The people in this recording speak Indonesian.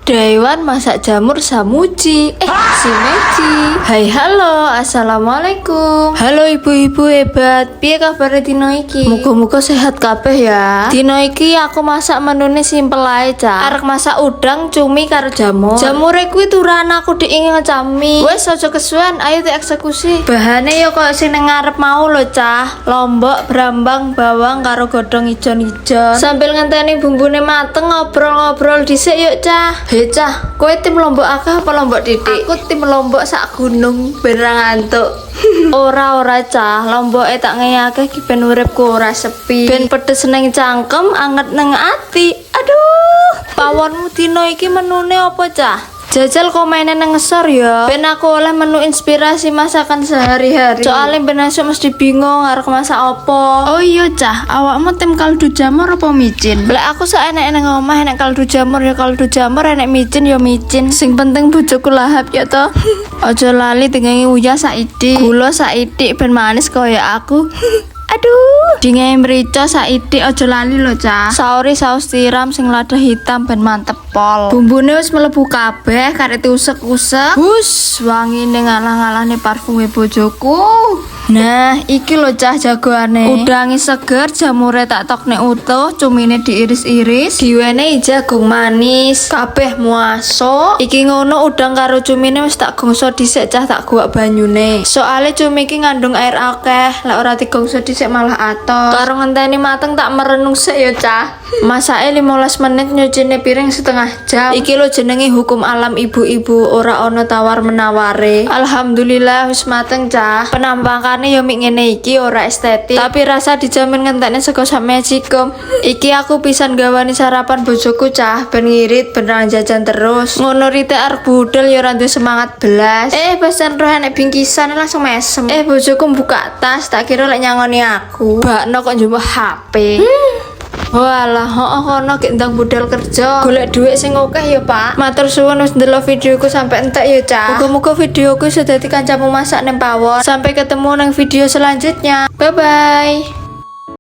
Dewan masak jamur Samuji. Si Meci. Hai halo, assalamualaikum. Halo ibu-ibu hebat. Piye kabar dino iki? Muga-muga sehat kabeh ya. Dino iki aku masak menune simpel ae, Cah. Arek masak udang, cumi karo jamur. Jamure kuwi turan aku diingin ngecami. Wes aja kesuwen, ayo dieksekusi. Bahane yo koyo sing ning ngarep mau lho, Cah. Lombok, brambang, bawang karo godhong ijon-ijon. Sambil ngenteni bumbune mateng ngobrol-ngobrol dhisik yuk, Cah. Cah, kowe tim lombok akeh apa lombok titik? Aku tim lombok sak gunung beneran ngantuk. Ora Cah, lomboke tak ngeyake ki ben uripku ora sepi. Ben pedes ning cangkem, anget ning ati. Aduh, pawonmu dino iki menune apa, Cah? Jajal komennya nang ngesor ya. Ben aku oleh menu inspirasi masakan sehari-hari. Soalnya ben esuk mesti bingung arep masak apa. Oh iya, Cah, awakmu tim kaldu jamur apa micin? Lek aku saenek nang omah enek kaldu jamur ya kaldu jamur, enek micin ya micin. Sing penting bojoku lahap ya toh. Aja lali tengengi uyah saiki. Gula saiki ben manis kaya aku. Aduh, dingai merica saiki aja lali lho, Cah. Sauri saus tiram sing lada hitam ben mantep pol. Bumbune wis mlebu kabeh, karep diusek-usek. Hus, wangine ngalah-ngalahne parfume bojoku. Nah, iki lho, Cah, jagoane. Udangi seger, jamure tak tokne utuh, cumine diiris-iris, diwenehi jagung manis, kabeh muaso. Iki ngono udang karo cumine wis tak gongso dhisik, Cah, tak guwak banyune. Soale cumi iki ngandung air akeh, lek ora digongso dhisik malah atos. Karo ngenteni mateng tak merenung sik ya, Cah. Masake 15 menit, nyucine piring setengah jam. Iki lho jenenge hukum alam ibu-ibu, ora ono tawar-menaware. Alhamdulillah wis mateng, Cah. Penampakane yo mik ngene iki ora estetik, tapi rasa dijamin ngentekne sego sak Magicom. Iki aku pisan gawani sarapan bojoku, Cah, ben ngirit beneran jajan terus. Ngono rite arep budal yo ora duwe semangat belas. Pesan roh enek bingkisan langsung mesem. Bojoku buka tas, tak kira lek nyangoni aku. Bakno kok njupuk HP. Walah, kono gek ndang budal kerja. Golek dhuwit sing akeh ya, Pak. Matur suwun wis ndelok videoku sampai entek ya, Cah. Muga-muga videoku iso dadi kancamu masak ning pawon. Sampai ketemu nang video selanjutnya. Bye bye.